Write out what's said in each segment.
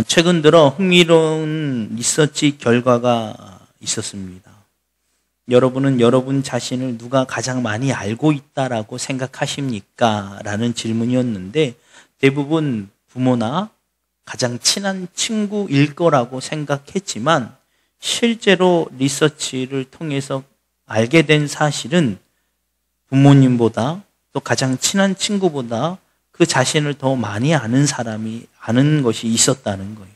최근 들어 흥미로운 리서치 결과가 있었습니다. 여러분은 여러분 자신을 누가 가장 많이 알고 있다라고 생각하십니까? 라는 질문이었는데 대부분 부모나 가장 친한 친구일 거라고 생각했지만 실제로 리서치를 통해서 알게 된 사실은 부모님보다 또 가장 친한 친구보다 그 자신을 더 많이 아는 사람이 아는 것이 있었다는 거예요.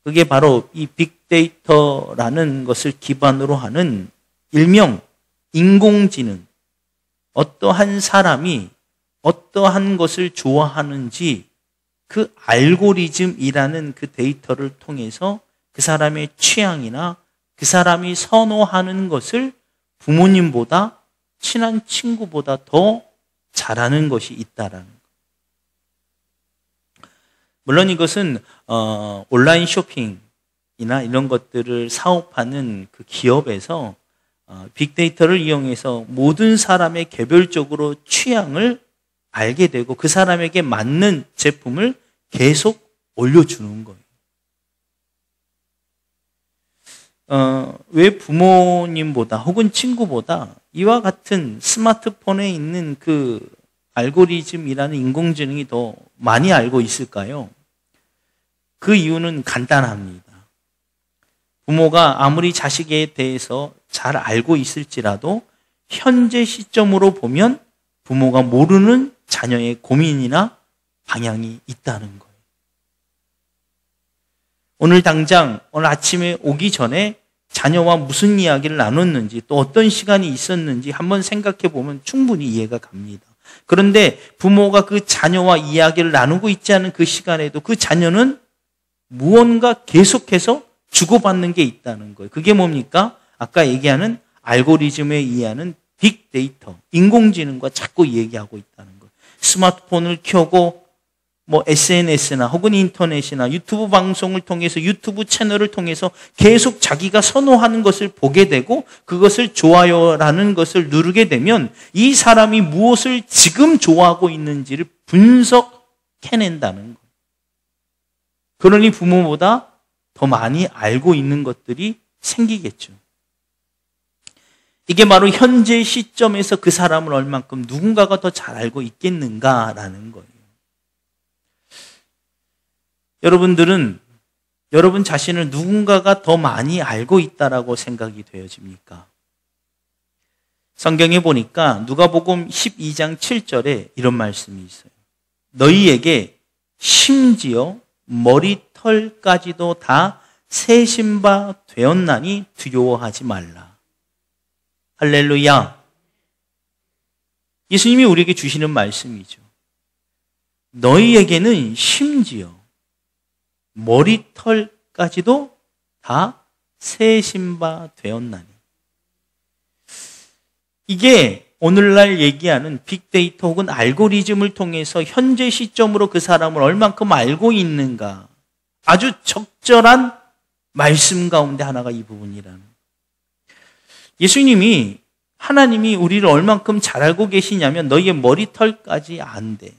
그게 바로 이 빅데이터라는 것을 기반으로 하는 일명 인공지능, 어떠한 사람이 어떠한 것을 좋아하는지 그 알고리즘이라는 그 데이터를 통해서 그 사람의 취향이나 그 사람이 선호하는 것을 부모님보다 친한 친구보다 더 잘하는 것이 있다라는 거예요. 물론 이것은 온라인 쇼핑이나 이런 것들을 사업하는 그 기업에서 빅데이터를 이용해서 모든 사람의 개별적으로 취향을 알게 되고 그 사람에게 맞는 제품을 계속 올려주는 거예요. 왜 부모님보다 혹은 친구보다 이와 같은 스마트폰에 있는 그 알고리즘이라는 인공지능이 더 많이 알고 있을까요? 그 이유는 간단합니다. 부모가 아무리 자식에 대해서 잘 알고 있을지라도 현재 시점으로 보면 부모가 모르는 자녀의 고민이나 방향이 있다는 거예요. 오늘 아침에 오기 전에 자녀와 무슨 이야기를 나눴는지 또 어떤 시간이 있었는지 한번 생각해 보면 충분히 이해가 갑니다. 그런데 부모가 그 자녀와 이야기를 나누고 있지 않은 그 시간에도 그 자녀는 무언가 계속해서 주고받는 게 있다는 거예요. 그게 뭡니까? 아까 얘기하는 알고리즘에 의하는 빅데이터, 인공지능과 자꾸 얘기하고 있다는 거예요. 스마트폰을 켜고 SNS나 혹은 인터넷이나 유튜브 방송을 통해서 유튜브 채널을 통해서 계속 자기가 선호하는 것을 보게 되고 그것을 좋아요라는 것을 누르게 되면 이 사람이 무엇을 지금 좋아하고 있는지를 분석해낸다는 거예요. 그러니 부모보다 더 많이 알고 있는 것들이 생기겠죠. 이게 바로 현재 시점에서 그 사람을 얼만큼 누군가가 더 잘 알고 있겠는가라는 거예요. 여러분들은 여러분 자신을 누군가가 더 많이 알고 있다라고 생각이 되어집니까? 성경에 보니까 누가복음 12장 7절에 이런 말씀이 있어요. 너희에게 심지어 머리털까지도 다 세신 바 되었나니 두려워하지 말라. 할렐루야. 예수님이 우리에게 주시는 말씀이죠. 너희에게는 심지어 머리털까지도 다 세신 바 되었나니. 이게 오늘날 얘기하는 빅데이터 혹은 알고리즘을 통해서 현재 시점으로 그 사람을 얼만큼 알고 있는가, 아주 적절한 말씀 가운데 하나가 이 부분이라는. 예수님이, 하나님이 우리를 얼만큼 잘 알고 계시냐면 너희의 머리털까지 안대.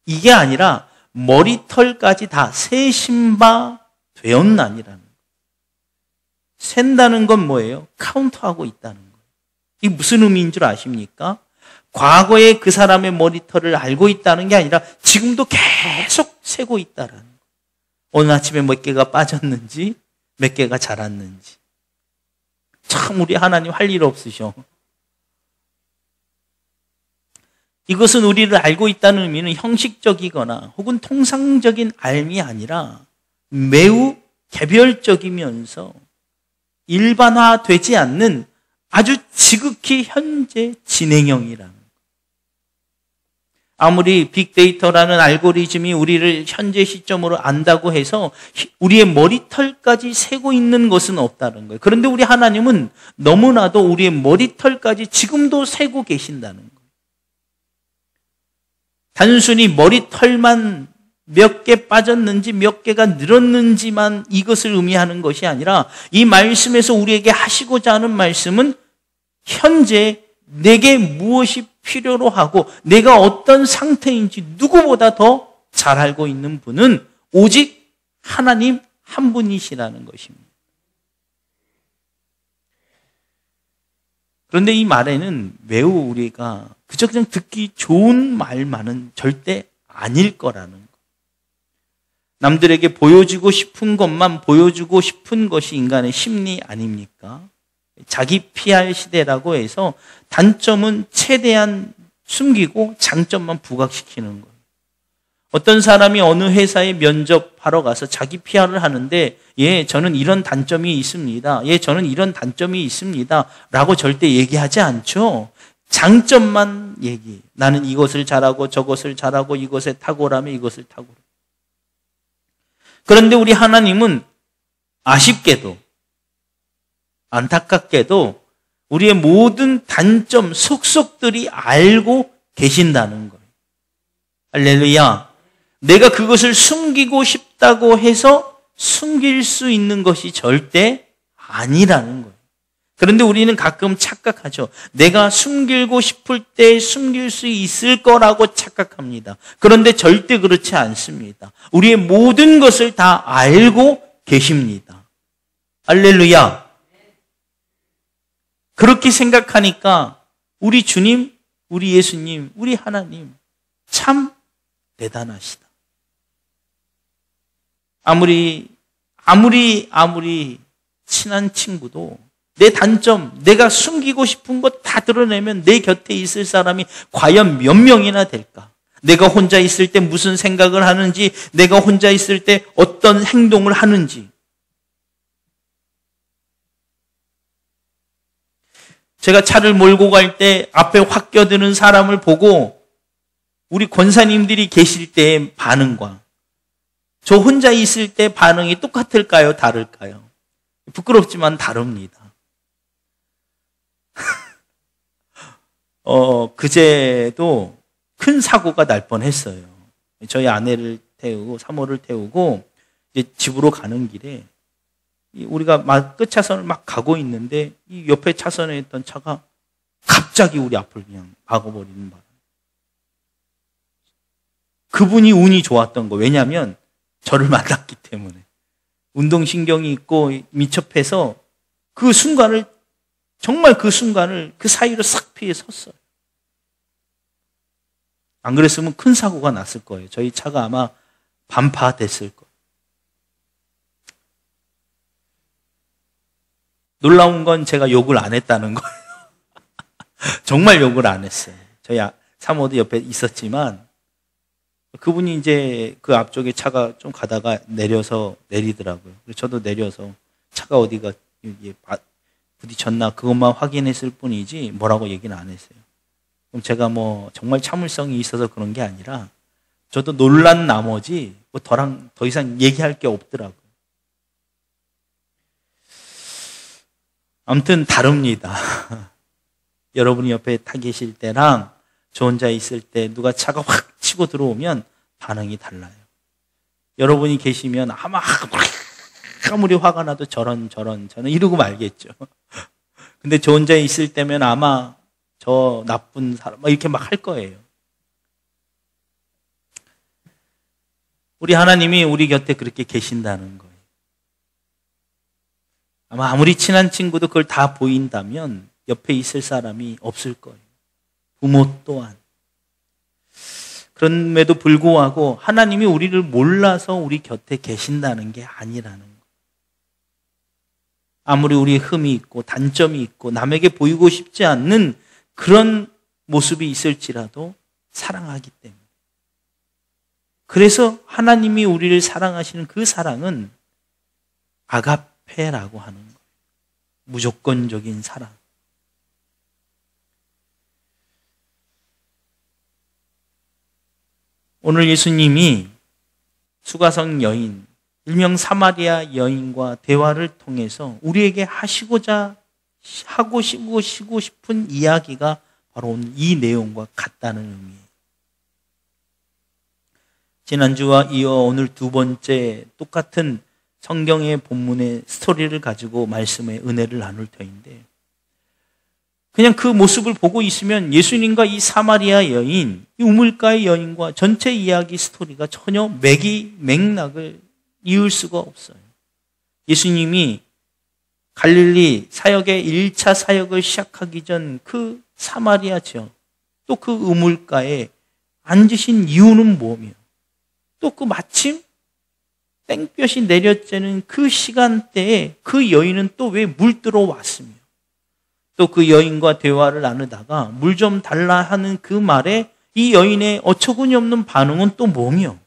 이게 아니라 머리털까지 다 세신 바 되었나니라는 거예요. 센다는 건 뭐예요? 카운트하고 있다는 거예요. 이게 무슨 의미인 줄 아십니까? 과거에 그 사람의 머리털을 알고 있다는 게 아니라 지금도 계속 세고 있다는 거예요. 오늘 아침에 몇 개가 빠졌는지 몇 개가 자랐는지. 참 우리 하나님 할 일 없으셔. 이것은 우리를 알고 있다는 의미는 형식적이거나 혹은 통상적인 알미 아니라 매우 개별적이면서 일반화되지 않는 아주 지극히 현재 진행형이라는 거예요. 아무리 빅데이터라는 알고리즘이 우리를 현재 시점으로 안다고 해서 우리의 머리털까지 세고 있는 것은 없다는 거예요. 그런데 우리 하나님은 너무나도 우리의 머리털까지 지금도 세고 계신다는 거예요. 단순히 머리털만 몇 개 빠졌는지 몇 개가 늘었는지만 이것을 의미하는 것이 아니라 이 말씀에서 우리에게 하시고자 하는 말씀은 현재 내게 무엇이 필요로 하고 내가 어떤 상태인지 누구보다 더 잘 알고 있는 분은 오직 하나님 한 분이시라는 것입니다. 그런데 이 말에는 매우 우리가 그저 그냥 듣기 좋은 말만은 절대 아닐 거라는 것. 남들에게 보여주고 싶은 것만 보여주고 싶은 것이 인간의 심리 아닙니까? 자기 PR 시대라고 해서 단점은 최대한 숨기고 장점만 부각시키는 거예요. 어떤 사람이 어느 회사에 면접하러 가서 자기 PR을 하는데 예, 저는 이런 단점이 있습니다. 예, 저는 이런 단점이 있습니다. 라고 절대 얘기하지 않죠. 장점만 얘기. 나는 이것을 잘하고 저것을 잘하고 이것에 탁월하면 이것을 탁월해. 그런데 우리 하나님은 아쉽게도 안타깝게도 우리의 모든 단점, 속속들이 알고 계신다는 거예요. 할렐루야. 내가 그것을 숨기고 싶다고 해서 숨길 수 있는 것이 절대 아니라는 거예요. 그런데 우리는 가끔 착각하죠. 내가 숨기고 싶을 때 숨길 수 있을 거라고 착각합니다. 그런데 절대 그렇지 않습니다. 우리의 모든 것을 다 알고 계십니다. 할렐루야. 그렇게 생각하니까 우리 주님, 우리 예수님, 우리 하나님 참 대단하시다. 아무리 친한 친구도 내 단점, 내가 숨기고 싶은 것 다 드러내면 내 곁에 있을 사람이 과연 몇 명이나 될까? 내가 혼자 있을 때 무슨 생각을 하는지, 내가 혼자 있을 때 어떤 행동을 하는지. 제가 차를 몰고 갈 때 앞에 확 껴드는 사람을 보고 우리 권사님들이 계실 때의 반응과 저 혼자 있을 때 반응이 똑같을까요? 다를까요? 부끄럽지만 다릅니다. 그제도 큰 사고가 날 뻔했어요. 저희 아내를 태우고 사모를 태우고 이제 집으로 가는 길에 우리가 끝 차선을 막 가고 있는데 이 옆에 차선에 있던 차가 갑자기 우리 앞을 그냥 막아버리는 바람에 그분이 운이 좋았던 거. 왜냐하면 저를 만났기 때문에 운동신경이 있고 민첩해서 그 순간을 정말 그 순간을 그 사이로 싹 피해 섰어요. 안 그랬으면 큰 사고가 났을 거예요. 저희 차가 아마 반파됐을 거예요. 놀라운 건 제가 욕을 안 했다는 거예요. 정말 욕을 안 했어요. 저희 사모도 옆에 있었지만 그분이 이제 그 앞쪽에 차가 좀 가다가 내리더라고요. 저도 내려서 차가 어디가 부딪혔나 그것만 확인했을 뿐이지 뭐라고 얘기는 안 했어요. 그럼 제가 뭐 정말 참을성이 있어서 그런 게 아니라 저도 놀란 나머지 뭐 더 이상 얘기할 게 없더라고요. 아무튼 다릅니다. 여러분이 옆에 타 계실 때랑 저 혼자 있을 때 누가 차가 확 치고 들어오면 반응이 달라요. 여러분이 계시면 아마 아무리 화가 나도 저런 이러고 말겠죠. 근데 저 혼자 있을 때면 아마 저 나쁜 사람 이렇게 막 할 거예요. 우리 하나님이 우리 곁에 그렇게 계신다는 거예요. 아마 아무리 친한 친구도 그걸 다 보인다면 옆에 있을 사람이 없을 거예요. 부모 또한. 그럼에도 불구하고 하나님이 우리를 몰라서 우리 곁에 계신다는 게 아니라는 거예요. 아무리 우리 흠이 있고 단점이 있고 남에게 보이고 싶지 않는 그런 모습이 있을지라도 사랑하기 때문에. 그래서 하나님이 우리를 사랑하시는 그 사랑은 아가페라고 하는 거예요. 무조건적인 사랑. 오늘 예수님이 수가성 여인, 일명 사마리아 여인과 대화를 통해서 우리에게 하고 싶은 이야기가 바로 오늘 이 내용과 같다는 의미예요. 지난주와 이어 오늘 두 번째 똑같은 성경의 본문의 스토리를 가지고 말씀의 은혜를 나눌 터인데 그냥 그 모습을 보고 있으면 예수님과 이 사마리아 여인, 이 우물가의 여인과 전체 이야기 스토리가 전혀 맥락을 이을 수가 없어요. 예수님이 갈릴리 사역의 1차 사역을 시작하기 전 그 사마리아 지역, 또 그 우물가에 앉으신 이유는 뭐며, 또 그 마침 땡볕이 내려쬐는 그 시간대에 그 여인은 또 왜 물들어 왔으며, 또 그 여인과 대화를 나누다가 물 좀 달라 하는 그 말에 이 여인의 어처구니 없는 반응은 또 뭐며,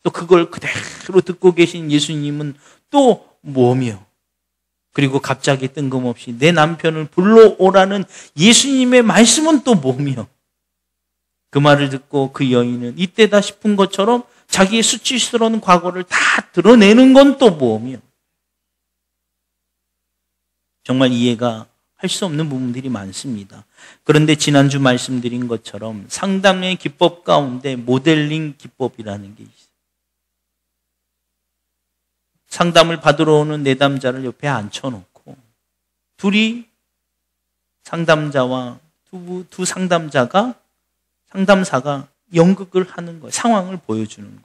또 그걸 그대로 듣고 계신 예수님은 또 뭐며, 그리고 갑자기 뜬금없이 내 남편을 불러오라는 예수님의 말씀은 또 뭐며, 그 말을 듣고 그 여인은 이때다 싶은 것처럼 자기의 수치스러운 과거를 다 드러내는 건 또 뭐며, 정말 이해가 할 수 없는 부분들이 많습니다. 그런데 지난주 말씀드린 것처럼 상담의 기법 가운데 모델링 기법이라는 게 있어요. 상담을 받으러 오는 내담자를 옆에 앉혀놓고 둘이 상담자와 두 상담사가 연극을 하는 거예요. 상황을 보여주는 거예요.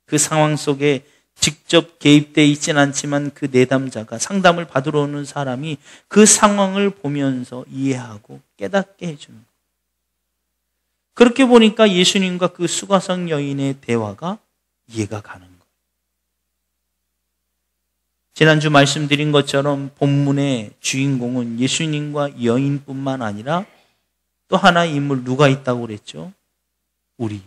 그 상황 속에 직접 개입되어 있지는 않지만 그 내담자가, 상담을 받으러 오는 사람이 그 상황을 보면서 이해하고 깨닫게 해주는 거예요. 그렇게 보니까 예수님과 그 수가성 여인의 대화가 이해가 가는 거예요. 지난주 말씀드린 것처럼 본문의 주인공은 예수님과 여인뿐만 아니라 또 하나의 인물, 누가 있다고 그랬죠? 우리.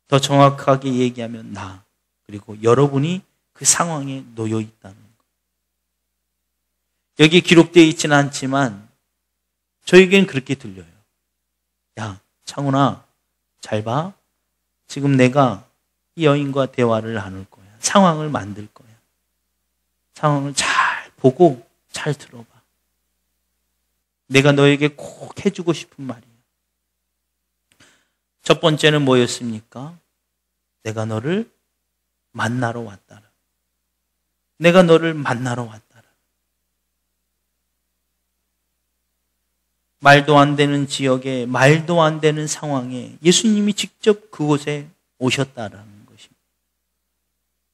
더 정확하게 얘기하면 나, 그리고 여러분이 그 상황에 놓여 있다는 것. 여기 기록되어 있지는 않지만 저에겐 그렇게 들려요. 야, 창훈아, 잘 봐. 지금 내가 이 여인과 대화를 나눌 거야. 상황을 만들 거야. 상황을 잘 보고 잘 들어봐. 내가 너에게 꼭 해주고 싶은 말이야. 첫 번째는 뭐였습니까? 내가 너를 만나러 왔다라. 내가 너를 만나러 왔다라. 말도 안 되는 지역에, 말도 안 되는 상황에 예수님이 직접 그곳에 오셨다라는 것입니다.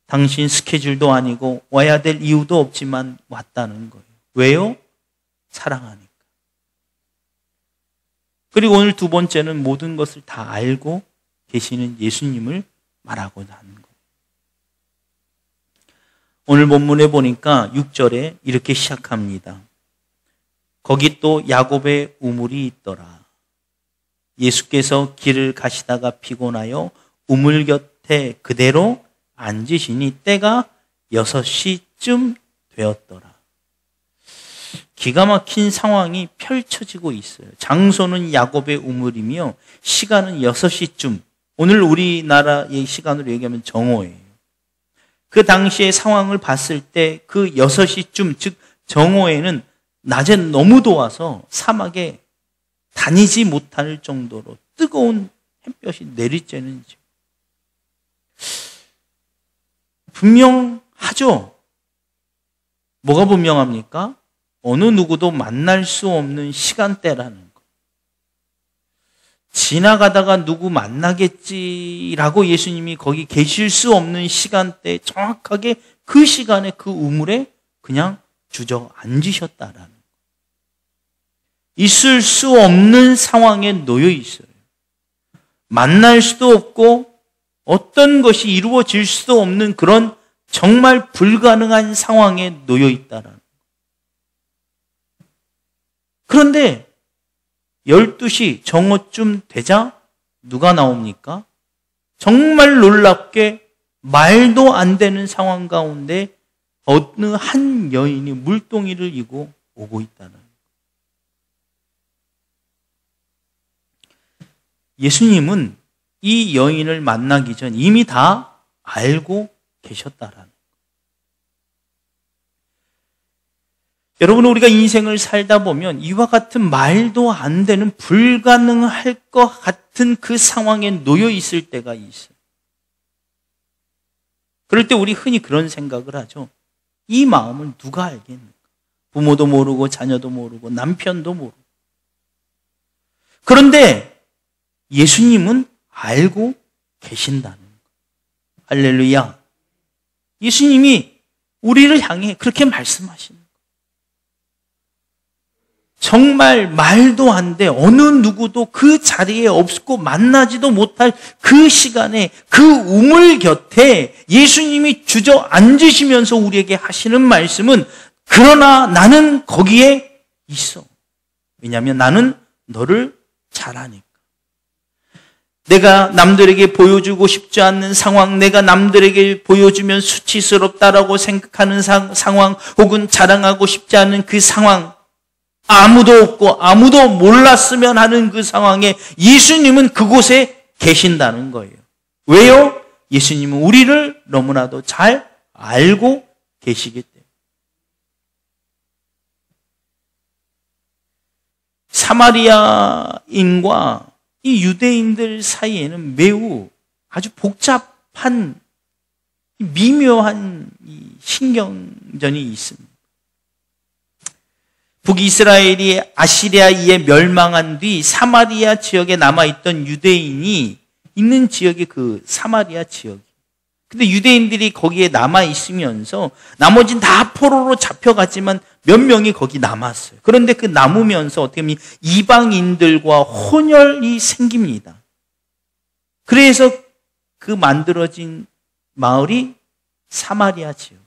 당신 스케줄도 아니고 와야 될 이유도 없지만 왔다는 거예요. 왜요? 사랑하니까. 그리고 오늘 두 번째는 모든 것을 다 알고 계시는 예수님을 말하고자 하는 거예요. 오늘 본문에 보니까 6절에 이렇게 시작합니다. 거기 또 야곱의 우물이 있더라. 예수께서 길을 가시다가 피곤하여 우물 곁에 그대로 앉으시니 때가 6시쯤 되었더라. 기가 막힌 상황이 펼쳐지고 있어요. 장소는 야곱의 우물이며 시간은 6시쯤. 오늘 우리나라의 시간으로 얘기하면 정오예요. 그 당시의 상황을 봤을 때 그 6시쯤, 즉 정오에는 낮에 너무 더워서 사막에 다니지 못할 정도로 뜨거운 햇볕이 내리쬐는 집. 분명하죠? 뭐가 분명합니까? 어느 누구도 만날 수 없는 시간대라는 거. 지나가다가 누구 만나겠지라고 예수님이 거기 계실 수 없는 시간대에 정확하게 그 시간에 그 우물에 그냥 주저앉으셨다라는 거. 있을 수 없는 상황에 놓여 있어요. 만날 수도 없고 어떤 것이 이루어질 수도 없는 그런 정말 불가능한 상황에 놓여 있다라는 거. 그런데 12시 정오쯤 되자 누가 나옵니까? 정말 놀랍게 말도 안 되는 상황 가운데 어느 한 여인이 물동이를 이고 오고 있다는 거예요. 예수님은 이 여인을 만나기 전 이미 다 알고 계셨다라는 거예요. 여러분, 우리가 인생을 살다 보면 이와 같은 말도 안 되는 불가능할 것 같은 그 상황에 놓여 있을 때가 있어요. 그럴 때 우리 흔히 그런 생각을 하죠. 이 마음을 누가 알겠는가? 부모도 모르고 자녀도 모르고 남편도 모르고. 그런데 예수님은 알고 계신다는 거예요. 할렐루야. 예수님이 우리를 향해 그렇게 말씀하시는 거예요. 정말 말도 안 돼. 어느 누구도 그 자리에 없고 만나지도 못할 그 시간에 그 우물 곁에 예수님이 주저앉으시면서 우리에게 하시는 말씀은 그러나 나는 거기에 있어. 왜냐하면 나는 너를 잘 아니까. 내가 남들에게 보여주고 싶지 않는 상황, 내가 남들에게 보여주면 수치스럽다라고 생각하는 상황, 혹은 자랑하고 싶지 않은 그 상황, 아무도 없고 아무도 몰랐으면 하는 그 상황에 예수님은 그곳에 계신다는 거예요. 왜요? 예수님은 우리를 너무나도 잘 알고 계시기 때문에. 사마리아인과 이 유대인들 사이에는 매우 아주 복잡한 미묘한 신경전이 있습니다. 북이스라엘이 아시리아에 의해 멸망한 뒤 사마리아 지역에 남아있던 유대인이 있는 지역이 그 사마리아 지역이에요. 근데 유대인들이 거기에 남아있으면서 나머지는 다 포로로 잡혀갔지만 몇 명이 거기 남았어요. 그런데 그 남으면서 어떻게 보면 이방인들과 혼혈이 생깁니다. 그래서 그 만들어진 마을이 사마리아 지역.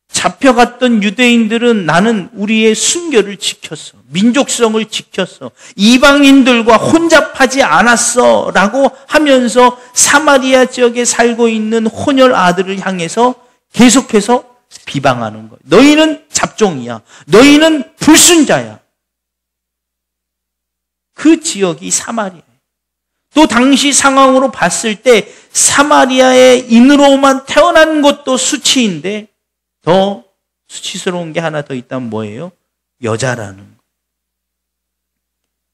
잡혀갔던 유대인들은 나는 우리의 순결을 지켰어. 민족성을 지켰어. 이방인들과 혼잡하지 않았어. 라고 하면서 사마리아 지역에 살고 있는 혼혈 아들을 향해서 계속해서 비방하는 거예요. 너희는 잡종이야. 너희는 불순자야. 그 지역이 사마리아예요. 또 당시 상황으로 봤을 때 사마리아의 인으로만 태어난 것도 수치인데 더 수치스러운 게 하나 더 있다면 뭐예요? 여자라는 거.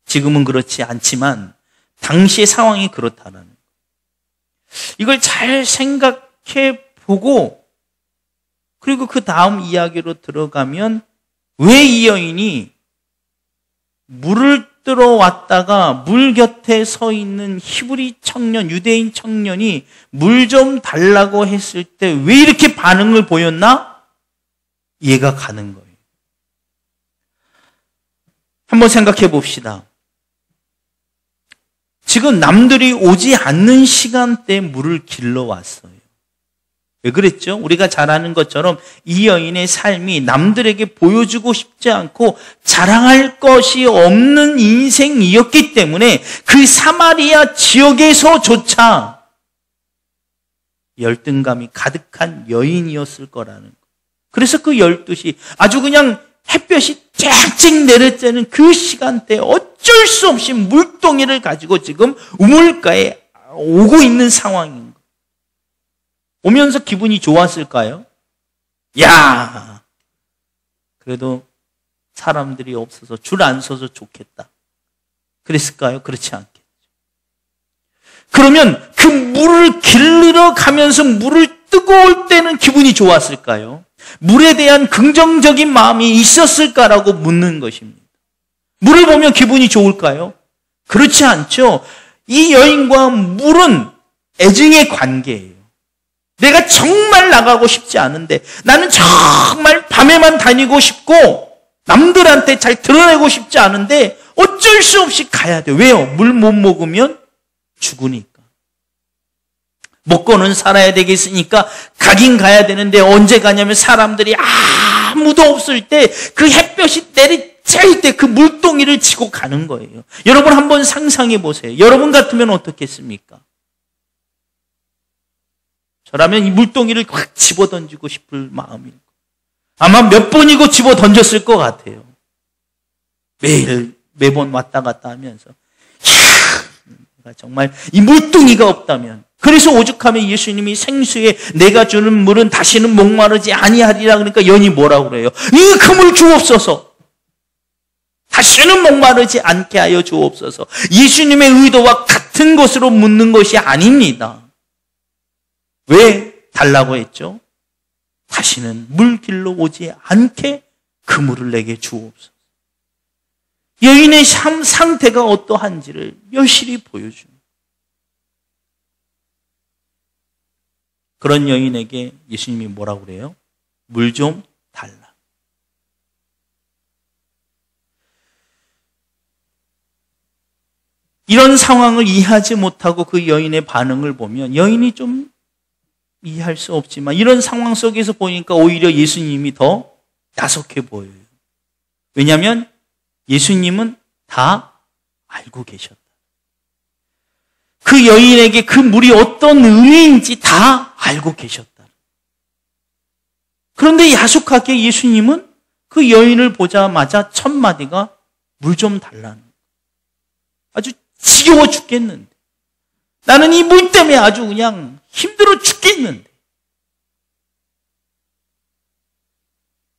지금은 그렇지 않지만 당시의 상황이 그렇다는 거. 이걸 잘 생각해 보고 그리고 그 다음 이야기로 들어가면 왜 이 여인이 물을 뜨러 왔다가 물 곁에 서 있는 히브리 청년, 유대인 청년이 물 좀 달라고 했을 때 왜 이렇게 반응을 보였나? 이해가 가는 거예요. 한번 생각해 봅시다. 지금 남들이 오지 않는 시간대에 물을 길러 왔어요. 왜 그랬죠? 우리가 잘 아는 것처럼 이 여인의 삶이 남들에게 보여주고 싶지 않고 자랑할 것이 없는 인생이었기 때문에 그 사마리아 지역에서조차 열등감이 가득한 여인이었을 거라는 거. 그래서 그 12시 아주 그냥 햇볕이 쨍쨍 내려쬐는 그 시간대에 어쩔 수 없이 물동이를 가지고 지금 우물가에 오고 있는 상황인 거예요. 오면서 기분이 좋았을까요? 야, 그래도 사람들이 없어서 줄 안 서서 좋겠다. 그랬을까요? 그렇지 않겠죠. 그러면 그 물을 길르러 가면서 물을 뜨거울 때는 기분이 좋았을까요? 물에 대한 긍정적인 마음이 있었을까라고 묻는 것입니다. 물을 보면 기분이 좋을까요? 그렇지 않죠. 이 여인과 물은 애증의 관계예요. 내가 정말 나가고 싶지 않은데 나는 정말 밤에만 다니고 싶고 남들한테 잘 드러내고 싶지 않은데 어쩔 수 없이 가야 돼요. 왜요? 물 못 먹으면 죽으니까. 먹고는 살아야 되겠으니까 가긴 가야 되는데 언제 가냐면 사람들이 아무도 없을 때 그 햇볕이 내리쬐일 때 그 물동이를 치고 가는 거예요. 여러분 한번 상상해 보세요. 여러분 같으면 어떻겠습니까? 저라면 이 물동이를 확 집어던지고 싶을 마음이고 아마 몇 번이고 집어던졌을 것 같아요. 매번 왔다 갔다 하면서 정말 이 물동이가 없다면 그래서 오죽하면 예수님이 생수에 내가 주는 물은 다시는 목마르지 아니하리라 그러니까 연이 뭐라고 그래요? 이 그 물 주옵소서. 다시는 목마르지 않게 하여 주옵소서. 예수님의 의도와 같은 것으로 묻는 것이 아닙니다. 왜 달라고 했죠? 다시는 물길로 오지 않게 그 물을 내게 주옵소서. 여인의 상태가 어떠한지를 여실히 보여줍니다. 그런 여인에게 예수님이 뭐라고 그래요? 물 좀 달라. 이런 상황을 이해하지 못하고 그 여인의 반응을 보면 여인이 좀 이해할 수 없지만 이런 상황 속에서 보니까 오히려 예수님이 더 야속해 보여요. 왜냐하면 예수님은 다 알고 계셨다. 그 여인에게 그 물이 어떤 의미인지 다 알고 계셨다. 그런데 야속하게 예수님은 그 여인을 보자마자 첫 마디가 물 좀 달라는 거예요. 아주 지겨워 죽겠는데, 나는 이 물 때문에 아주 그냥 힘들어 죽겠는데.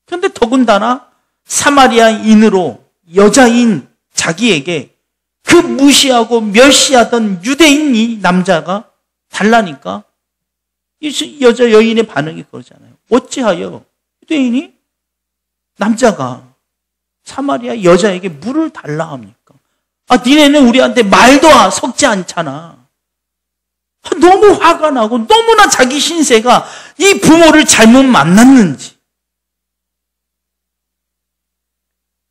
그런데 더군다나 사마리아인으로 여자인 자기에게 그 무시하고 멸시하던 유대인 이 남자가 달라니까 이 여자 여인의 반응이 그러잖아요. 어찌하여 유대인이 남자가 사마리아 여자에게 물을 달라 합니까? 니네는 우리한테 말도 섞지 않잖아. 너무 화가 나고 너무나 자기 신세가 이 부모를 잘못 만났는지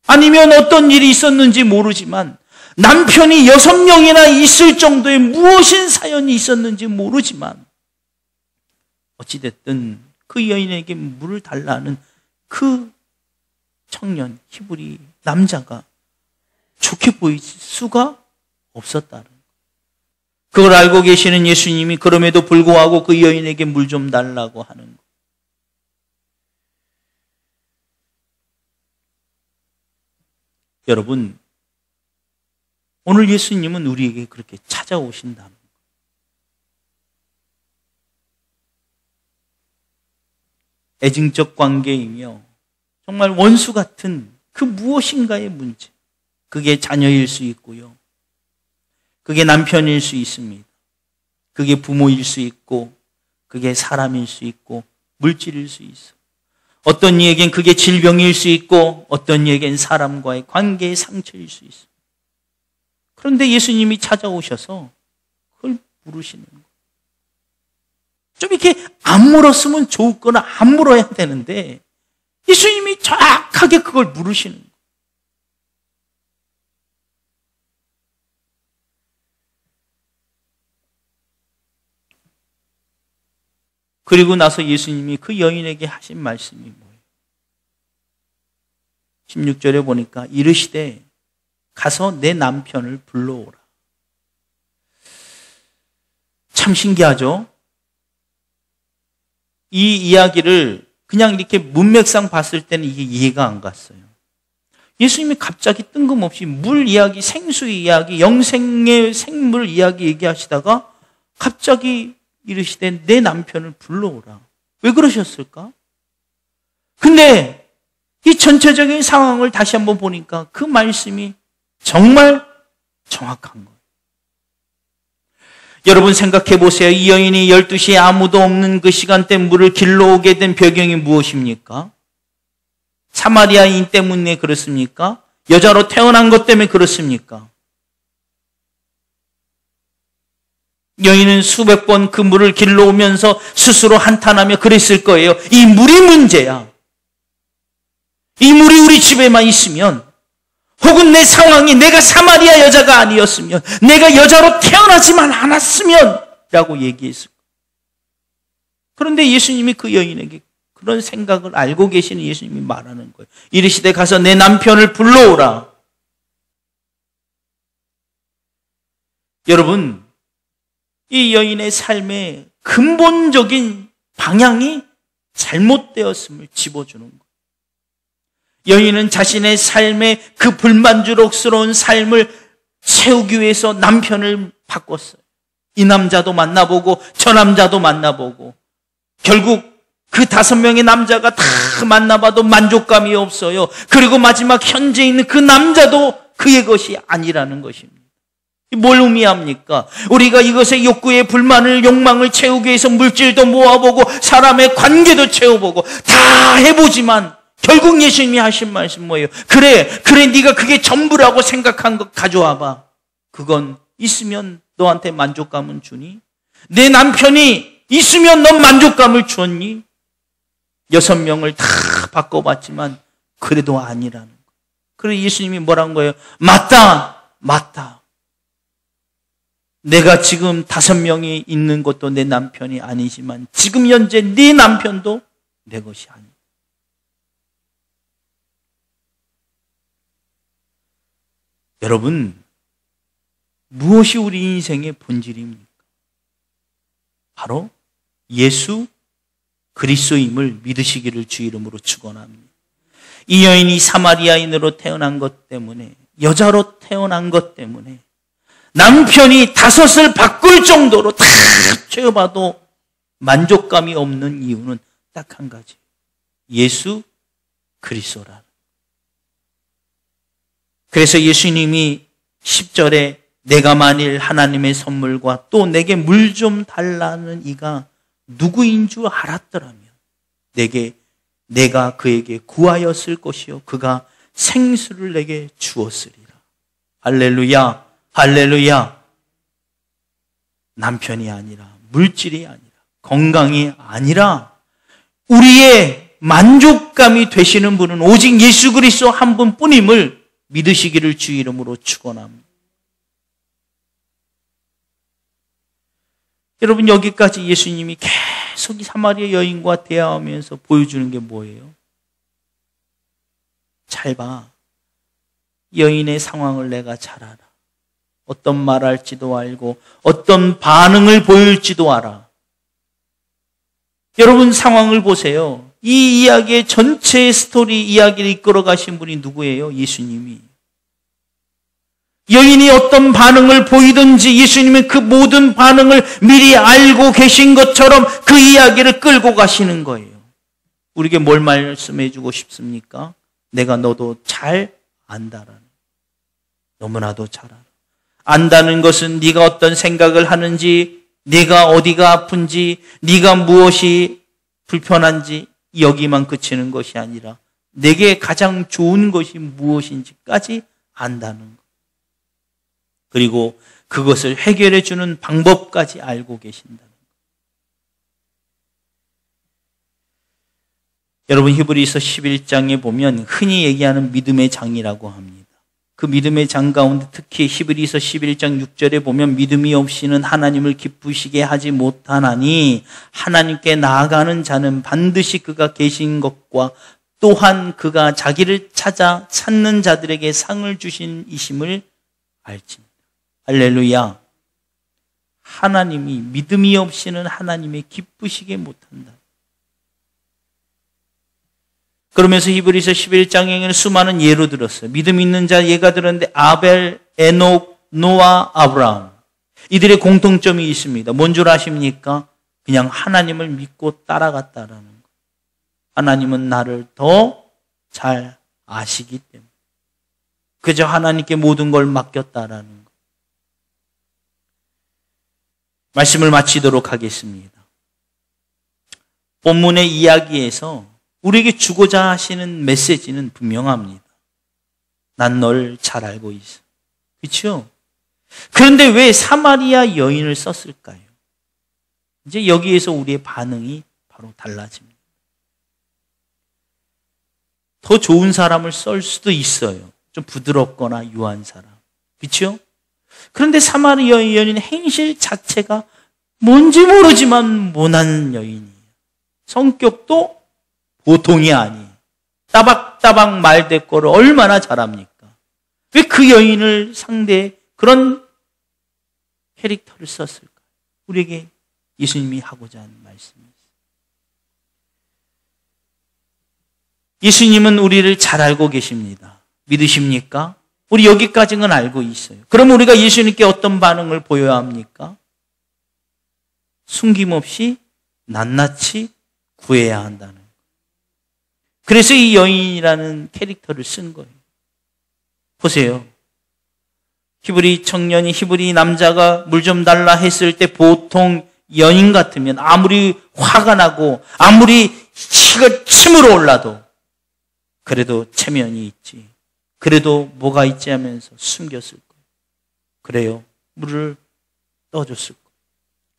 아니면 어떤 일이 있었는지 모르지만 남편이 6명이나 있을 정도의 무엇인 사연이 있었는지 모르지만 어찌됐든 그 여인에게 물을 달라는 그 청년 히브리 남자가 좋게 보일 수가 없었다는 거예요. 그걸 알고 계시는 예수님이 그럼에도 불구하고 그 여인에게 물 좀 달라고 하는 거예요. 여러분, 오늘 예수님은 우리에게 그렇게 찾아오신다는 거예요. 애증적 관계이며 정말 원수 같은 그 무엇인가의 문제, 그게 자녀일 수 있고요. 그게 남편일 수 있습니다. 그게 부모일 수 있고, 그게 사람일 수 있고, 물질일 수 있어. 어떤 이에겐 그게 질병일 수 있고, 어떤 이에겐 사람과의 관계의 상처일 수 있어. 그런데 예수님이 찾아오셔서 그걸 물으시는 거예요. 좀 이렇게 안 물었으면 좋거나 안 물어야 되는데 예수님이 정확하게 그걸 물으시는 거예요. 그리고 나서 예수님이 그 여인에게 하신 말씀이 뭐예요? 16절에 보니까 이르시되 가서 내 남편을 불러오라. 참 신기하죠? 이 이야기를 그냥 이렇게 문맥상 봤을 때는 이게 이해가 안 갔어요. 예수님이 갑자기 뜬금없이 물 이야기, 생수 이야기, 영생의 생물 이야기 얘기하시다가 갑자기 이르시되 내 남편을 불러오라. 왜 그러셨을까? 근데 이 전체적인 상황을 다시 한번 보니까 그 말씀이 정말 정확한 거예요. 여러분 생각해 보세요. 이 여인이 12시에 아무도 없는 그 시간대 물을 길러 오게 된 배경이 무엇입니까? 사마리아인 때문에 그렇습니까? 여자로 태어난 것 때문에 그렇습니까? 여인은 수백 번 그 물을 길러 오면서 스스로 한탄하며 그랬을 거예요. 이 물이 문제야. 이 물이 우리 집에만 있으면, 혹은 내 상황이 내가 사마리아 여자가 아니었으면, 내가 여자로 태어나지만 않았으면 라고 얘기했을 거예요. 그런데 예수님이 그 여인에게 그런 생각을 알고 계시는 예수님이 말하는 거예요. 이르시되 가서 내 남편을 불러오라. 여러분, 이 여인의 삶의 근본적인 방향이 잘못되었음을 짚어주는 거예요. 여인은 자신의 삶의 그 불만족스러운 삶을 채우기 위해서 남편을 바꿨어요. 이 남자도 만나보고 저 남자도 만나보고 결국 그 5명의 남자가 다 만나봐도 만족감이 없어요. 그리고 마지막 현재 있는 그 남자도 그의 것이 아니라는 것입니다. 뭘 의미합니까? 우리가 이것의 욕구의 불만을, 욕망을 채우기 위해서 물질도 모아보고 사람의 관계도 채워보고 다 해보지만 결국 예수님이 하신 말씀 뭐예요? 그래 네가 그게 전부라고 생각한 것 가져와봐. 그건 있으면 너한테 만족감은 주니? 내 남편이 있으면 넌 만족감을 주었니? 6명을 다 바꿔봤지만 그래도 아니라는 거예요. 그래서 예수님이 뭐란 거예요? 맞다. 내가 지금 5명이 있는 것도 내 남편이 아니지만 지금 현재 네 남편도 내 것이 아니다. 여러분, 무엇이 우리 인생의 본질입니까? 바로 예수 그리스도임을 믿으시기를 주 이름으로 축원합니다. 이 여인이 사마리아인으로 태어난 것 때문에, 여자로 태어난 것 때문에 남편이 5을 바꿀 정도로 다 채워봐도 만족감이 없는 이유는 딱 한 가지. 예수 그리스도라. 그래서 예수님이 10절에 내가 만일 하나님의 선물과 또 내게 물 좀 달라는 이가 누구인 줄 알았더라면 내가 그에게 구하였을 것이요 그가 생수를 내게 주었으리라. 할렐루야, 할렐루야. 남편이 아니라, 물질이 아니라, 건강이 아니라 우리의 만족감이 되시는 분은 오직 예수 그리스도 한 분뿐임을 믿으시기를 주 이름으로 축원합니다. 여러분, 여기까지 예수님이 계속 이 사마리아 여인과 대화하면서 보여주는 게 뭐예요? 잘 봐. 여인의 상황을 내가 잘 알아. 어떤 말 할지도 알고 어떤 반응을 보일지도 알아. 여러분, 상황을 보세요. 이 이야기의 전체 스토리 이야기를 이끌어 가신 분이 누구예요? 예수님이. 여인이 어떤 반응을 보이든지 예수님은 그 모든 반응을 미리 알고 계신 것처럼 그 이야기를 끌고 가시는 거예요. 우리에게 뭘 말씀해 주고 싶습니까? 내가 너도 잘 안다라는. 너무나도 잘 알아. 안다는 것은 네가 어떤 생각을 하는지, 네가 어디가 아픈지, 네가 무엇이 불편한지 여기만 그치는 것이 아니라 내게 가장 좋은 것이 무엇인지까지 안다는 것. 그리고 그것을 해결해 주는 방법까지 알고 계신다는 것. 여러분, 히브리서 11장에 보면 흔히 얘기하는 믿음의 장이라고 합니다. 그 믿음의 장 가운데 특히 히브리서 11장 6절에 보면 믿음이 없이는 하나님을 기쁘시게 하지 못하나니 하나님께 나아가는 자는 반드시 그가 계신 것과 또한 그가 자기를 찾아 찾는 자들에게 상을 주신 이심을 알지니다. 할렐루야. 하나님이 믿음이 없이는 하나님의 기쁘시게 못한다. 그러면서 히브리서 11장에는 수많은 예로 들었어요. 믿음 있는 자 예가 들었는데 아벨, 에녹, 노아, 아브라함. 이들의 공통점이 있습니다. 뭔 줄 아십니까? 그냥 하나님을 믿고 따라갔다라는 거. 하나님은 나를 더 잘 아시기 때문에. 그저 하나님께 모든 걸 맡겼다라는 거. 말씀을 마치도록 하겠습니다. 본문의 이야기에서 우리에게 주고자 하시는 메시지는 분명합니다. 난 널 잘 알고 있어. 그렇죠? 그런데 왜 사마리아 여인을 썼을까요? 이제 여기에서 우리의 반응이 바로 달라집니다. 더 좋은 사람을 쓸 수도 있어요. 좀 부드럽거나 유한 사람. 그렇죠? 그런데 사마리아 여인의 행실 자체가 뭔지 모르지만 모난 여인이에요. 성격도 보통이 아니에요. 따박따박 말대꾸를 얼마나 잘합니까? 왜 그 여인을 상대해 그런 캐릭터를 썼을까? 우리에게 예수님이 하고자 하는 말씀이었어요. 예수님은 우리를 잘 알고 계십니다. 믿으십니까? 우리 여기까지는 알고 있어요. 그럼 우리가 예수님께 어떤 반응을 보여야 합니까? 숨김없이 낱낱이 구해야 한다는 거예요. 그래서 이 여인이라는 캐릭터를 쓴 거예요. 보세요. 히브리 청년이 히브리 남자가 물 좀 달라 했을 때 보통 여인 같으면 아무리 화가 나고 아무리 치가 침으로 올라도 그래도 체면이 있지. 그래도 뭐가 있지 하면서 숨겼을 거예요. 그래요. 물을 떠줬을 거예요.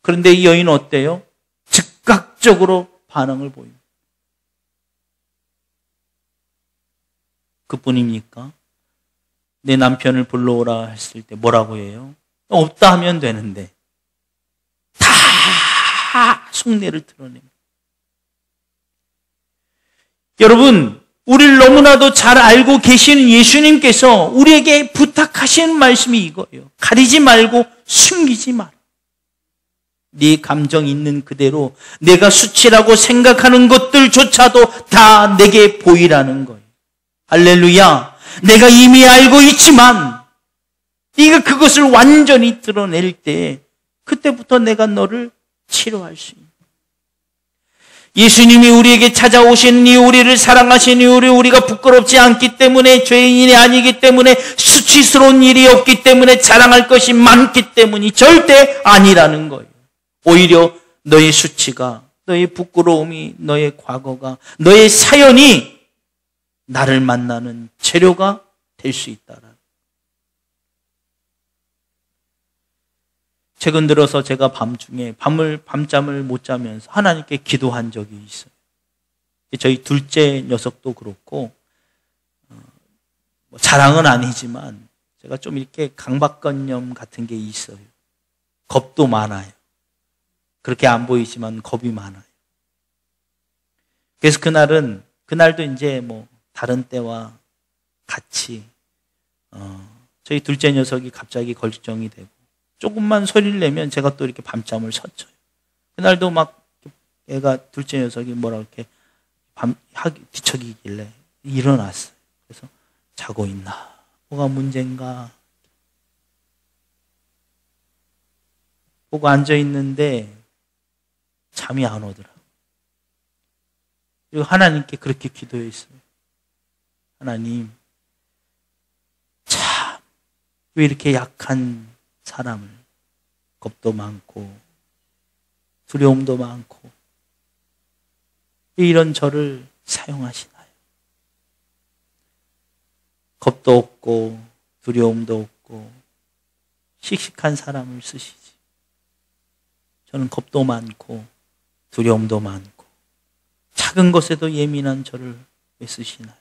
그런데 이 여인은 어때요? 즉각적으로 반응을 보입니다. 그뿐입니까? 내 남편을 불러오라 했을 때 뭐라고 해요? 없다 하면 되는데 다 속내를 드러냅니다. 여러분, 우리를 너무나도 잘 알고 계시는 예수님께서 우리에게 부탁하시는 말씀이 이거예요. 가리지 말고 숨기지 마라. 네 감정 있는 그대로 내가 수치라고 생각하는 것들조차도 다 내게 보이라는 거예요. 할렐루야. 내가 이미 알고 있지만 네가 그것을 완전히 드러낼 때 그때부터 내가 너를 치료할 수 있는. 예수님이 우리에게 찾아오신 이유, 우리를 사랑하신 이유, 우리가 부끄럽지 않기 때문에, 죄인이 아니기 때문에, 수치스러운 일이 없기 때문에, 자랑할 것이 많기 때문이 절대 아니라는 거예요. 오히려 너의 수치가, 너의 부끄러움이, 너의 과거가, 너의 사연이 나를 만나는 재료가 될 수 있다라. 최근 들어서 제가 밤중에 밤잠을 못 자면서 하나님께 기도한 적이 있어요. 저희 둘째 녀석도 그렇고 자랑은 아니지만 제가 좀 이렇게 강박관념 같은 게 있어요. 겁도 많아요. 그렇게 안 보이지만 겁이 많아요. 그래서 그날도 이제 뭐 다른 때와 같이 저희 둘째 녀석이 갑자기 걸정이 되고 조금만 소리를 내면 제가 또 이렇게 밤잠을 섰죠. 그날도 막 애가 둘째 녀석이 뭐라 이렇게 뒤척이길래 일어났어요. 그래서 자고 있나? 뭐가 문제인가? 보고 앉아 있는데 잠이 안 오더라고요. 그리고 하나님께 그렇게 기도했어요. 하나님, 참 왜 이렇게 약한 사람을, 겁도 많고 두려움도 많고 이런 저를 사용하시나요? 겁도 없고 두려움도 없고 씩씩한 사람을 쓰시지. 저는 겁도 많고 두려움도 많고 작은 것에도 예민한 저를 왜 쓰시나요?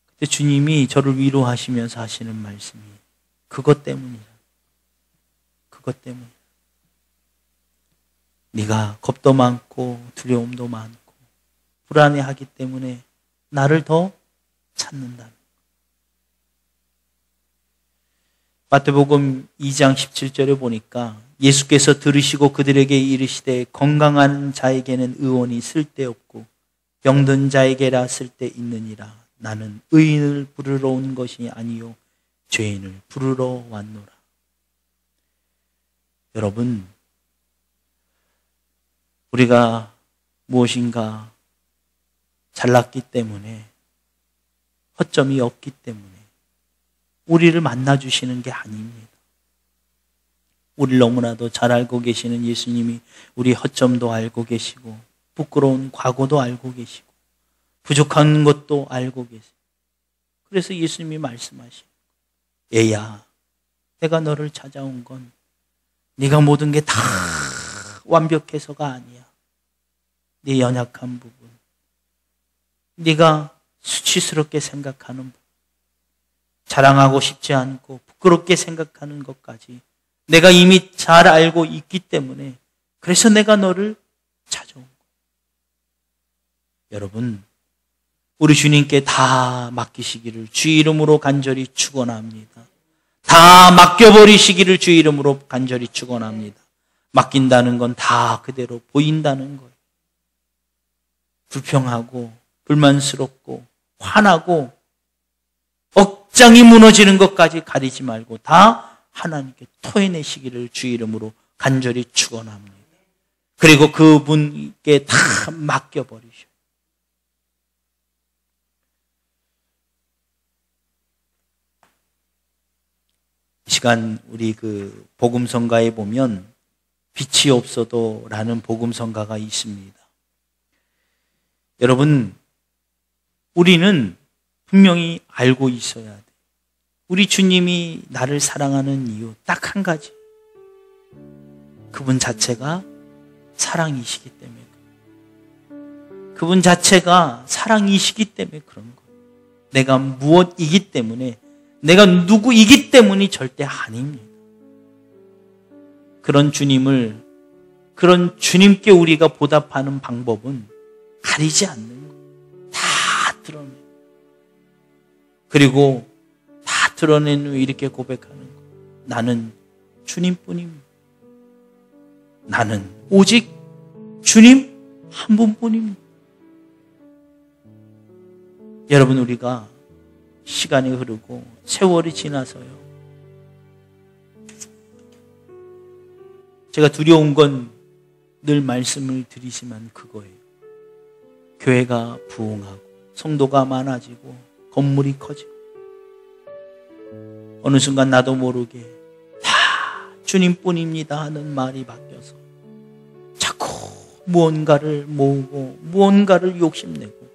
그때 주님이 저를 위로하시면서 하시는 말씀이 그것 때문이야. 그것 때문이야. 네가 겁도 많고 두려움도 많고 불안해하기 때문에 나를 더 찾는다. 마태복음 2장 17절에 보니까 예수께서 들으시고 그들에게 이르시되 건강한 자에게는 의원이 쓸데없고 병든 자에게라 쓸데있느니라. 나는 의인을 부르러 온 것이 아니요 죄인을 부르러 왔노라. 여러분, 우리가 무엇인가 잘났기 때문에, 허점이 없기 때문에 우리를 만나주시는 게 아닙니다. 우리를 너무나도 잘 알고 계시는 예수님이 우리 허점도 알고 계시고 부끄러운 과거도 알고 계시고 부족한 것도 알고 계세요. 그래서 예수님이 말씀하시고 얘야, 내가 너를 찾아온 건 네가 모든 게 다 완벽해서가 아니야. 네 연약한 부분, 네가 수치스럽게 생각하는 부분, 자랑하고 싶지 않고 부끄럽게 생각하는 것까지 내가 이미 잘 알고 있기 때문에 그래서 내가 너를 찾아온 거야. 여러분, 우리 주님께 다 맡기시기를 주 이름으로 간절히 축원합니다. 다 맡겨버리시기를 주 이름으로 간절히 축원합니다. 맡긴다는 건 다 그대로 보인다는 거예요. 불평하고 불만스럽고 화나고 억장이 무너지는 것까지 가리지 말고 다 하나님께 토해내시기를 주 이름으로 간절히 축원합니다. 그리고 그분께 다 맡겨버리셔. 이 시간 우리 그 복음성가에 보면 빛이 없어도 라는 복음성가가 있습니다. 여러분, 우리는 분명히 알고 있어야 돼. 우리 주님이 나를 사랑하는 이유 딱 한 가지. 그분 자체가 사랑이시기 때문에. 그분 자체가 사랑이시기 때문에 그런 거예요. 내가 무엇이기 때문에, 내가 누구이기 때문이 절대 아닙니다. 그런 주님을, 그런 주님께 우리가 보답하는 방법은 가리지 않는 거예요. 다 드러내. 그리고 다 드러낸 후에 이렇게 고백하는 거예요. 나는 주님뿐입니다. 나는 오직 주님 한 분뿐입니다. 여러분, 우리가 시간이 흐르고 세월이 지나서요, 제가 두려운 건 늘 말씀을 드리지만 그거예요. 교회가 부흥하고 성도가 많아지고 건물이 커지고 어느 순간 나도 모르게 다 주님뿐입니다 하는 말이 바뀌어서 자꾸 무언가를 모으고 무언가를 욕심내고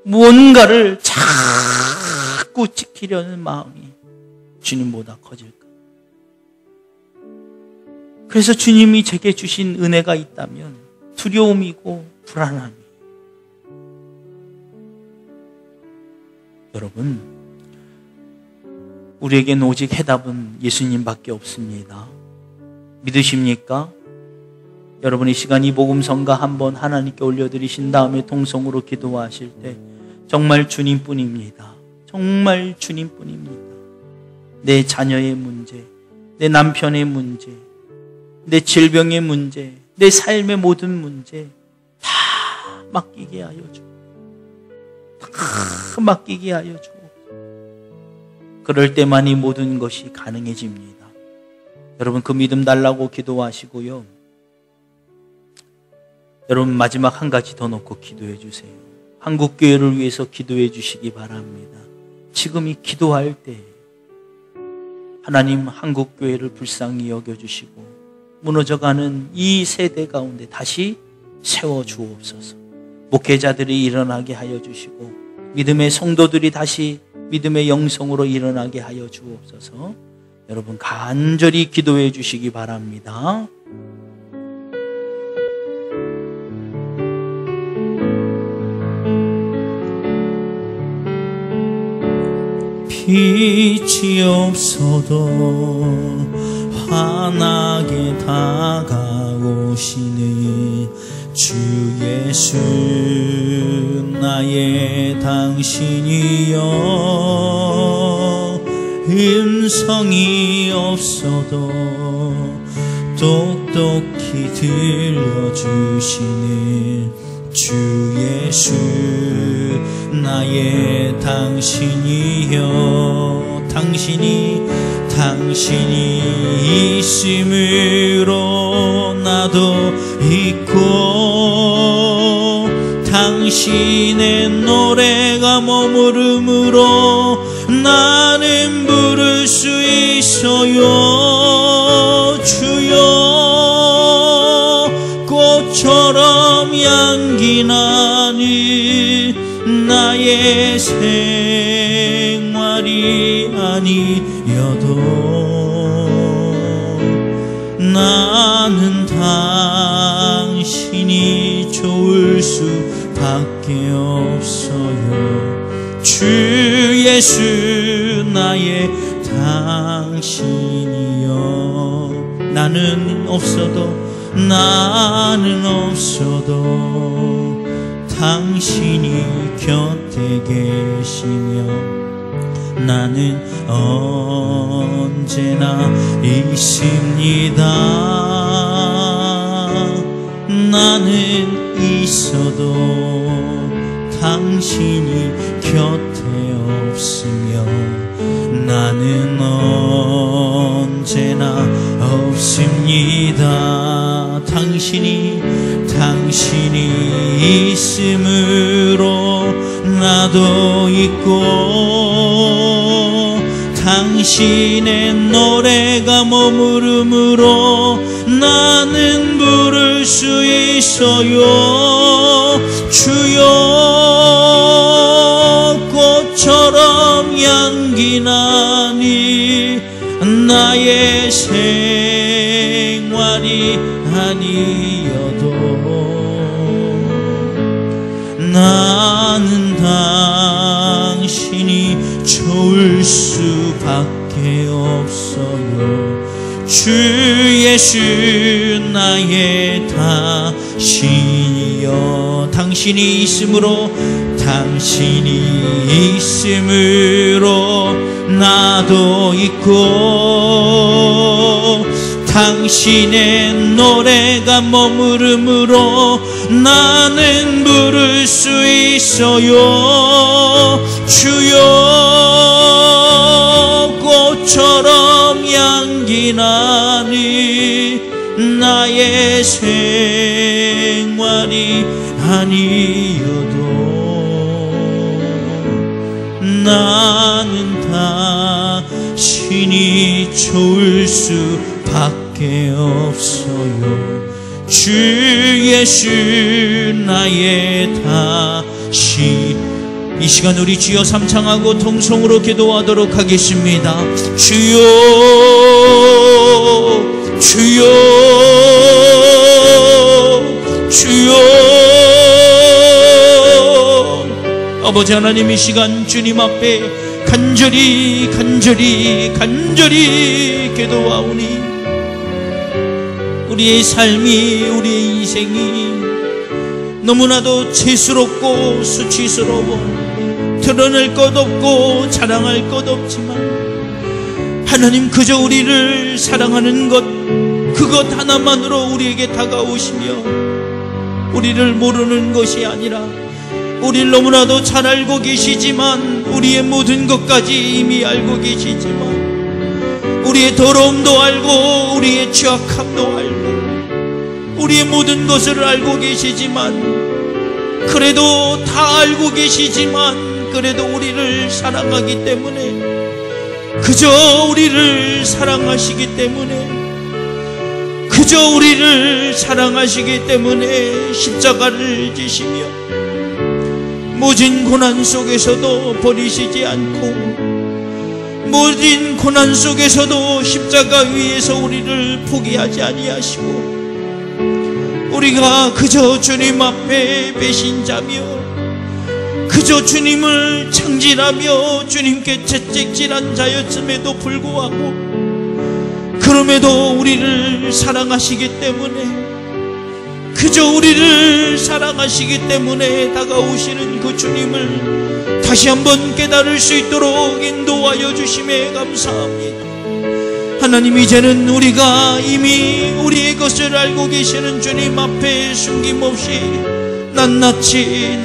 무언가를 자꾸 지키려는 마음이 주님보다 커질까? 그래서 주님이 제게 주신 은혜가 있다면 두려움이고 불안함이. 여러분, 우리에겐 오직 해답은 예수님밖에 없습니다. 믿으십니까? 여러분, 이 시간 이 복음성가 한번 하나님께 올려드리신 다음에 통성으로 기도하실 때 정말 주님뿐입니다. 정말 주님뿐입니다. 내 자녀의 문제, 내 남편의 문제, 내 질병의 문제, 내 삶의 모든 문제 다 맡기게 하여 주고, 다 맡기게 하여 주고, 그럴 때만 이 모든 것이 가능해집니다. 여러분, 그 믿음 달라고 기도하시고요. 여러분, 마지막 한 가지 더 놓고 기도해 주세요. 한국교회를 위해서 기도해 주시기 바랍니다. 지금 이 기도할 때 하나님 한국교회를 불쌍히 여겨주시고 무너져가는 이 세대 가운데 다시 세워주옵소서. 목회자들이 일어나게 하여 주시고 믿음의 성도들이 다시 믿음의 영성으로 일어나게 하여 주옵소서. 여러분, 간절히 기도해 주시기 바랍니다. 빛이 없어도 환하게 다가오시는 주 예수, 나의 당신이여. 음성이 없어도 똑똑히 들려주시는 주 예수, 나의 당신이여. 당신이 있음으로 나도 있고, 당신의 노래가 머무름으로 나는 부를 수 있어요. 주여, 꽃처럼 향기 나는 나의 생활이 아니어도 나는 당신이 좋을 수밖에 없어요. 주 예수, 나의 당신이여. 나는 없어도 당신이 곁에 계시며 나는 언제나 있습니다. 나는 있어도 당신이 곁에 없으며 나는 언제나 없습니다. 당신이 있음으로 나도 있고, 당신의 노래가 머무름으로 나는 부를 수 있어요. 주여 꽃처럼 향기 나니 나의 생활이 아니어도 나는 당신이 좋을 수밖에 없어요. 주 예수 나의 다신이여. 당신이 있으므로 나도 있고 당신의 노래가 머무름으로 나는 부를 수 있어요. 주여 꽃처럼 향기 나니 나의 생활이 아니어도 나는 당신이 좋을 수밖에 없어요. 주 예수 나의 다시. 이 시간 우리 주여 삼창하고 통성으로 기도하도록 하겠습니다. 주여 주여 주여. 아버지 하나님, 이 시간 주님 앞에 간절히 기도하오니 우리의 삶이, 우리의 인생이 너무나도 죄스럽고 수치스러워 드러낼 것 없고 자랑할 것 없지만 하나님, 그저 우리를 사랑하는 것, 그것 하나만으로 우리에게 다가오시며 우리를 모르는 것이 아니라 우리를 너무나도 잘 알고 계시지만, 우리의 모든 것까지 이미 알고 계시지만, 우리의 더러움도 알고 우리의 취약함도 알고 우리의 모든 것을 알고 계시지만, 그래도 다 알고 계시지만 그래도 우리를 사랑하기 때문에, 그저 우리를 사랑하시기 때문에, 그저 우리를 사랑하시기 때문에 십자가를 지시며 모진 고난 속에서도 버리시지 않고, 모진 고난 속에서도 십자가 위에서 우리를 포기하지 아니하시고, 우리가 그저 주님 앞에 배신자며 그저 주님을 창질하며 주님께 채찍질한 자였음에도 불구하고, 그럼에도 우리를 사랑하시기 때문에, 그저 우리를 사랑하시기 때문에 다가오시는 그 주님을 다시 한번 깨달을 수 있도록 인도하여 주심에 감사합니다. 하나님, 이제는 우리가 이미 우리의 것을 알고 계시는 주님 앞에 숨김없이 낱낱이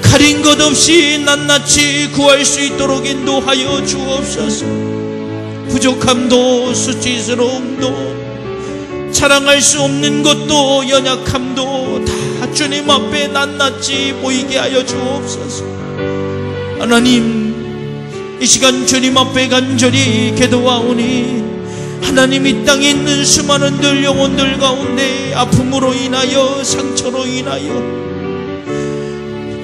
가린 것 없이 낱낱이 구할 수 있도록 인도하여 주옵소서. 부족함도 수치스러움도 자랑할 수 없는 것도 연약함도 다 주님 앞에 낱낱이 보이게 하여 주옵소서. 하나님, 이 시간 주님 앞에 간절히 기도하오니 하나님, 이 땅에 있는 수많은 영혼들 가운데 아픔으로 인하여, 상처로 인하여,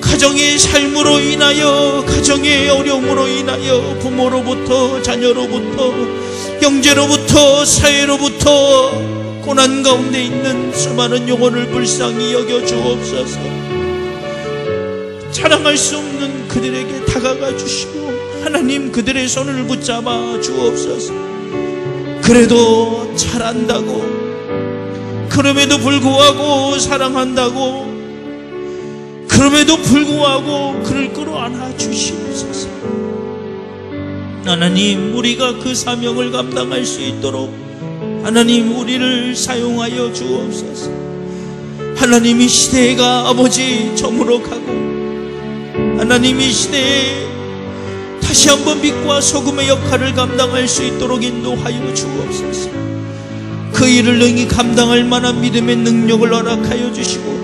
가정의 삶으로 인하여, 가정의 어려움으로 인하여, 부모로부터, 자녀로부터, 형제로부터, 사회로부터 고난 가운데 있는 수많은 영혼을 불쌍히 여겨 주옵소서. 자랑할 수 없는 그들에게 다가가 주시고 하나님, 그들의 손을 붙잡아 주옵소서. 그래도 잘한다고, 그럼에도 불구하고 사랑한다고, 그럼에도 불구하고 그를 끌어안아 주시옵소서. 하나님, 우리가 그 사명을 감당할 수 있도록 하나님, 우리를 사용하여 주옵소서. 하나님, 이 시대가 아버지 저물어 가고, 하나님, 이 시대에 다시 한번 빛과 소금의 역할을 감당할 수 있도록 인도하여 주옵소서. 그 일을 능히 감당할 만한 믿음의 능력을 허락하여 주시고,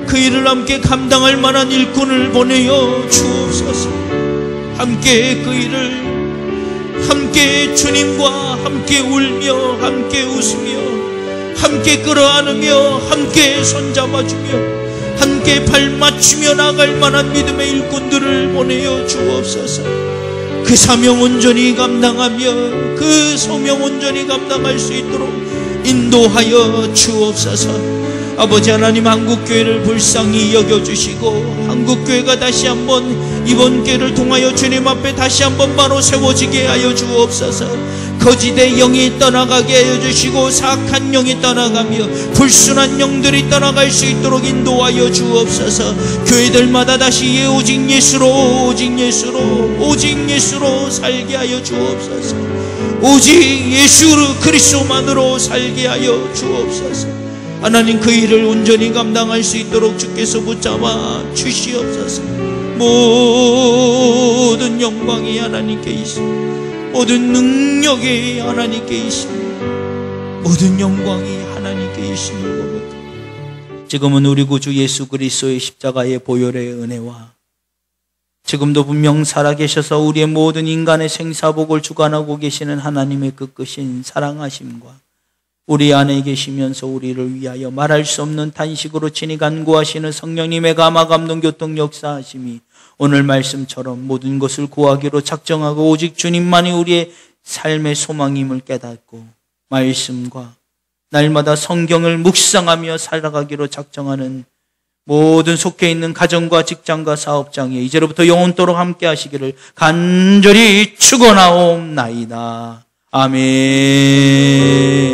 그 일을 함께 감당할 만한 일꾼을 보내어 주옵소서. 함께 그 일을 함께 주님과 함께 울며 함께 웃으며 함께 끌어안으며 함께 손잡아주며 함께 발맞추며 나갈 만한 믿음의 일꾼들을 보내어 주옵소서. 그 사명 온전히 감당하며 그 소명 온전히 감당할 수 있도록 인도하여 주옵소서. 아버지 하나님, 한국교회를 불쌍히 여겨주시고 한국교회가 다시 한번 이번 기회를 통하여 주님 앞에 다시 한번 바로 세워지게 하여 주옵소서. 거짓의 영이 떠나가게 하여 주시고 사악한 영이 떠나가며 불순한 영들이 떠나갈 수 있도록 인도하여 주옵소서. 교회들마다 다시 오직 예수로 오직 예수로 오직 예수로 살게 하여 주옵소서. 오직 예수 그리스도만으로 살게 하여 주옵소서. 하나님, 그 일을 온전히 감당할 수 있도록 주께서 붙잡아 주시옵소서. 모든 영광이 하나님께 있습니다. 모든 능력이 하나님께 있습니다. 모든 영광이 하나님께 있음을 고백합니다. 지금은 우리 구주 예수 그리스도의 십자가의 보혈의 은혜와 지금도 분명 살아계셔서 우리의 모든 인간의 생사복을 주관하고 계시는 하나님의 끝끝인 사랑하심과 우리 안에 계시면서 우리를 위하여 말할 수 없는 탄식으로 친히 간구하시는 성령님의 감화 감동 교통 역사하심이 오늘 말씀처럼 모든 것을 구하기로 작정하고 오직 주님만이 우리의 삶의 소망임을 깨닫고 말씀과 날마다 성경을 묵상하며 살아가기로 작정하는 모든 속해 있는 가정과 직장과 사업장에 이제로부터 영원토록 함께 하시기를 간절히 축원하옵나이다. 아멘.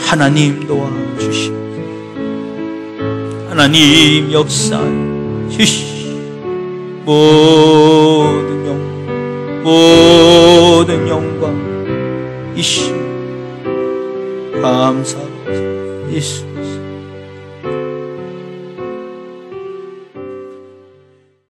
하나님 도와주시옵소서. 하나님 역사 주시옵소서. 모든 영광 이시 감사합니다. 예수